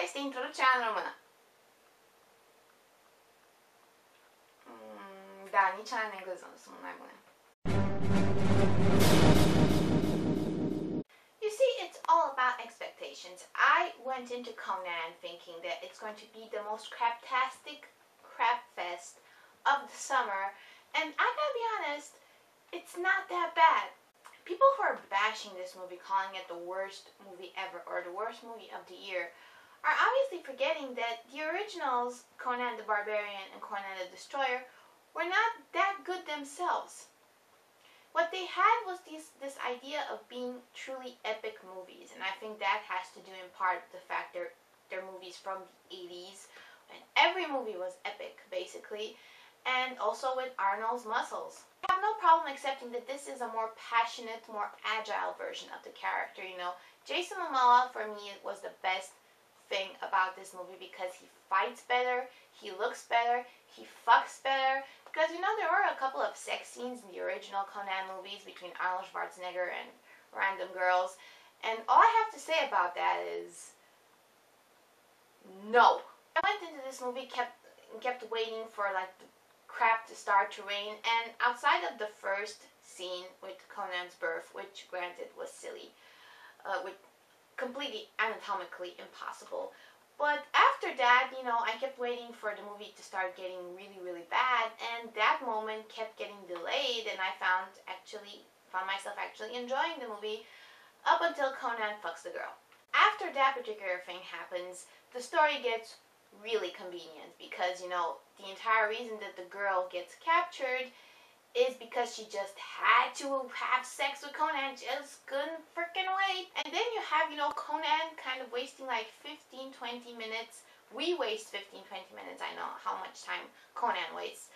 questa introduzione romana. Da, nici în engleză nu sunt mai bune. You see, it's all about expectations. I went into Conan thinking that it's going to be the most craptastic crap fest of the summer, and I gotta be honest, it's not that bad. People who are bashing this movie, calling it the worst movie ever or the worst movie of the year, are obviously forgetting that the originals, Conan the Barbarian and Conan the Destroyer, were not that good themselves. What they had was this idea of being truly epic movies, and I think that has to do in part with the fact they're movies from the 80s, and every movie was epic, basically, and also with Arnold's muscles. I have no problem accepting that this is a more passionate, more agile version of the character, you know. Jason Momoa, for me, was the best thing about this movie because he fights better, he looks better, he fucks better. Because, you know, there were a couple of sex scenes in the original Conan movies between Arnold Schwarzenegger and random girls. And all I have to say about that is no. I went into this movie, kept waiting for like the crap to start to rain, and outside of the first scene with Conan's birth, which granted was silly, with completely anatomically impossible, but after that, you know, I kept waiting for the movie to start getting really, really bad, and that moment kept getting delayed, and I found myself actually enjoying the movie up until Conan fucks the girl. After that particular thing happens, the story gets really convenient because, you know, the entire reason that the girl gets captured is because she just had to have sex with Conan, just couldn't freaking wait. And then you have, you know, Conan kind of wasting like 15-20 minutes. We waste 15-20 minutes, I know how much time Conan wastes.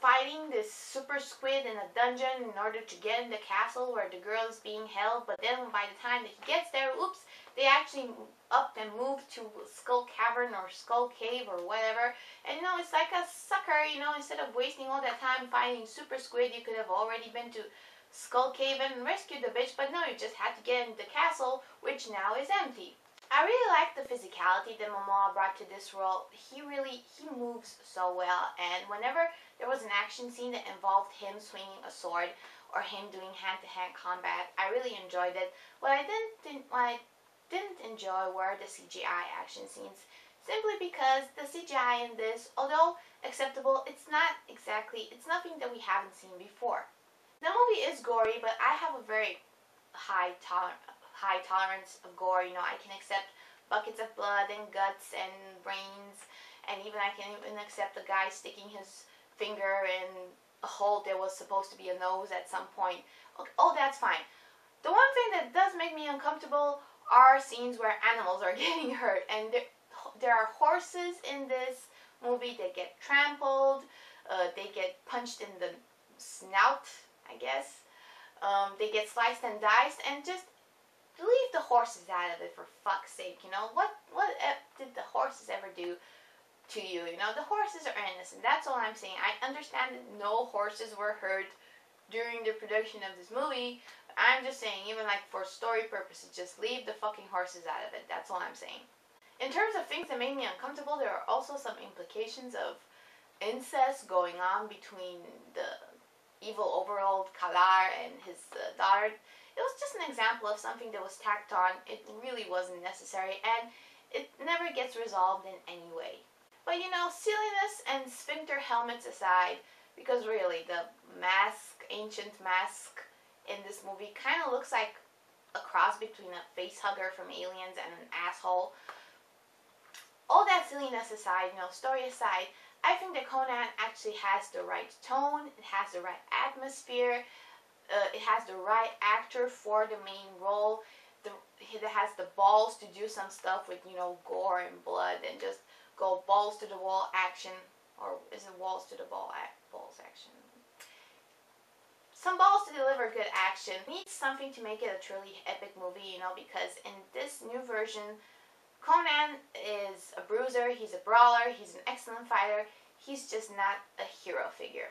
Fighting this super squid in a dungeon in order to get in the castle where the girl is being held, but then by the time that he gets there, oops, they actually upped and moved to Skull Cavern or Skull Cave or whatever. And you know, it's like a sucker, you know, instead of wasting all that time fighting super squid, you could have already been to Skull Cave and rescued the bitch, but no, you just had to get into the castle, which now is empty. I really like the physicality that Momoa brought to this role. He moves so well, and whenever there was an action scene that involved him swinging a sword or him doing hand-to-hand combat, I really enjoyed it. What I didn't enjoy were the CGI action scenes, simply because the CGI in this, although acceptable, it's nothing that we haven't seen before. The movie is gory, but I have a very high tolerance of gore. You know, I can accept buckets of blood and guts and brains, and I can even accept the guy sticking his finger in a hole that was supposed to be a nose at some point. Okay, oh, that's fine. The one thing that does make me uncomfortable are scenes where animals are getting hurt, and there are horses in this movie that get trampled, they get punched in the snout, I guess, they get sliced and diced, and just leave the horses out of it, for fuck's sake. You know, what did the horses ever do to you? You know, the horses are innocent, that's all I'm saying. I understand that no horses were hurt during the production of this movie, but I'm just saying, even like for story purposes, just leave the fucking horses out of it, that's all I'm saying. In terms of things that made me uncomfortable, there are also some implications of incest going on between the evil overlord Kalar and his daughter. It was just an example of something that was tacked on. It really wasn't necessary, and it never gets resolved in any way. But you know, silliness and sphincter helmets aside, because really the ancient mask in this movie kind of looks like a cross between a facehugger from Aliens and an asshole. All that silliness aside, you know, story aside, I think that Conan actually has the right tone, it has the right atmosphere, it has the right actor for the main role, it has the balls to do some stuff with, you know, gore and blood and just go balls to the wall action, or is it walls to the balls action? Some balls to deliver good action. It needs something to make it a truly epic movie, you know, because in this new version, Conan is a bruiser, he's a brawler, he's an excellent fighter, he's just not a hero figure.